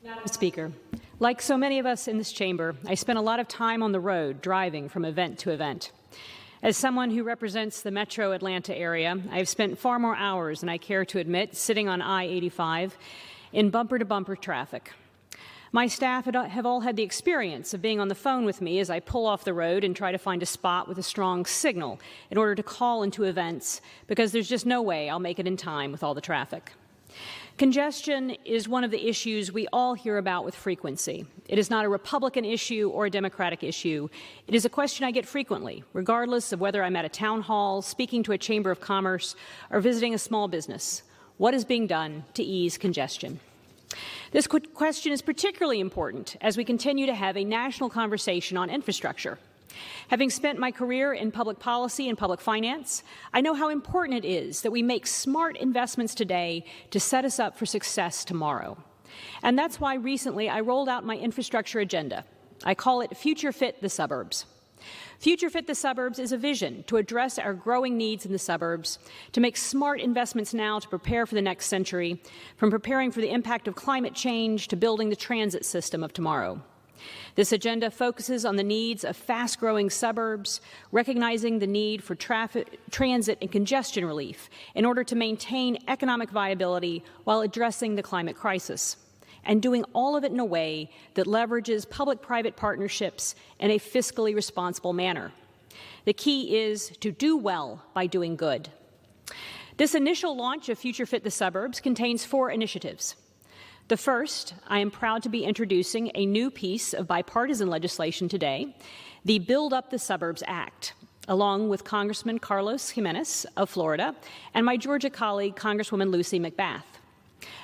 Madam Speaker, like so many of us in this chamber, I spent a lot of time on the road driving from event to event. As someone who represents the metro Atlanta area, I've spent far more hours than I care to admit sitting on I-85 in bumper-to-bumper traffic. My staff have all had the experience of being on the phone with me as I pull off the road and try to find a spot with a strong signal in order to call into events, because there's just no way I'll make it in time with all the traffic. Congestion is one of the issues we all hear about with frequency. It is not a Republican issue or a Democratic issue. It is a question I get frequently, regardless of whether I'm at a town hall, speaking to a chamber of commerce, or visiting a small business. What is being done to ease congestion? This question is particularly important as we continue to have a national conversation on infrastructure. Having spent my career in public policy and public finance, I know how important it is that we make smart investments today to set us up for success tomorrow. And that's why recently I rolled out my infrastructure agenda. I call it FutureFit the Suburbs. FutureFit the Suburbs is a vision to address our growing needs in the suburbs, to make smart investments now to prepare for the next century, from preparing for the impact of climate change to building the transit system of tomorrow. This agenda focuses on the needs of fast-growing suburbs, recognizing the need for transit and congestion relief in order to maintain economic viability while addressing the climate crisis, and doing all of it in a way that leverages public-private partnerships in a fiscally responsible manner. The key is to do well by doing good. This initial launch of FutureFit the Suburbs contains 4 initiatives. The first, I am proud to be introducing a new piece of bipartisan legislation today, the Build Up the Suburbs Act, along with Congressman Carlos Jimenez of Florida and my Georgia colleague, Congresswoman Lucy McBath.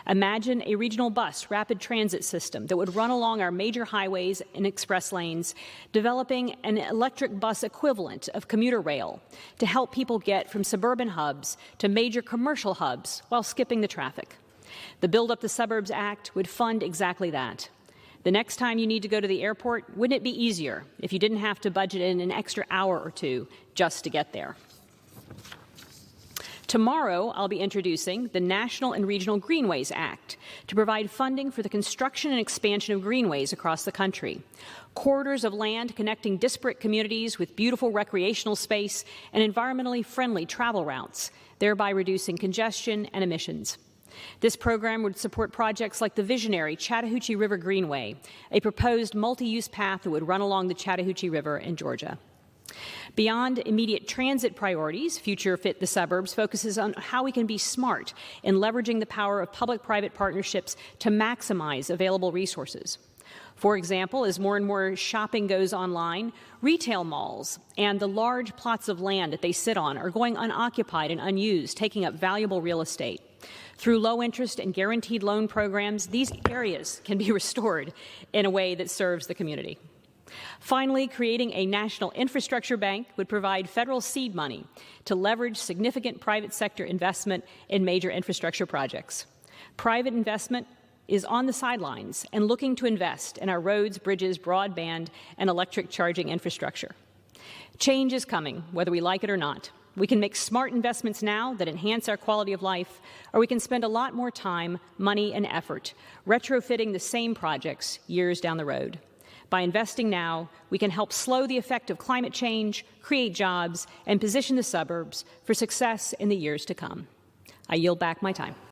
Imagine a regional bus rapid transit system that would run along our major highways and express lanes, developing an electric bus equivalent of commuter rail to help people get from suburban hubs to major commercial hubs while skipping the traffic. The Build Up the Suburbs Act would fund exactly that. The next time you need to go to the airport, wouldn't it be easier if you didn't have to budget in an extra hour or 2 just to get there? Tomorrow, I'll be introducing the National and Regional Greenways Act to provide funding for the construction and expansion of greenways across the country. Corridors of land connecting disparate communities with beautiful recreational space and environmentally friendly travel routes, thereby reducing congestion and emissions. This program would support projects like the visionary Chattahoochee River Greenway, a proposed multi-use path that would run along the Chattahoochee River in Georgia. Beyond immediate transit priorities, FutureFit the Suburbs focuses on how we can be smart in leveraging the power of public-private partnerships to maximize available resources. For example, as more and more shopping goes online, retail malls and the large plots of land that they sit on are going unoccupied and unused, taking up valuable real estate. Through low-interest and guaranteed loan programs, these areas can be restored in a way that serves the community. Finally, creating a national infrastructure bank would provide federal seed money to leverage significant private sector investment in major infrastructure projects. Private investment is on the sidelines and looking to invest in our roads, bridges, broadband, and electric charging infrastructure. Change is coming, whether we like it or not. We can make smart investments now that enhance our quality of life, or we can spend a lot more time, money, and effort retrofitting the same projects years down the road. By investing now, we can help slow the effect of climate change, create jobs, and position the suburbs for success in the years to come. I yield back my time.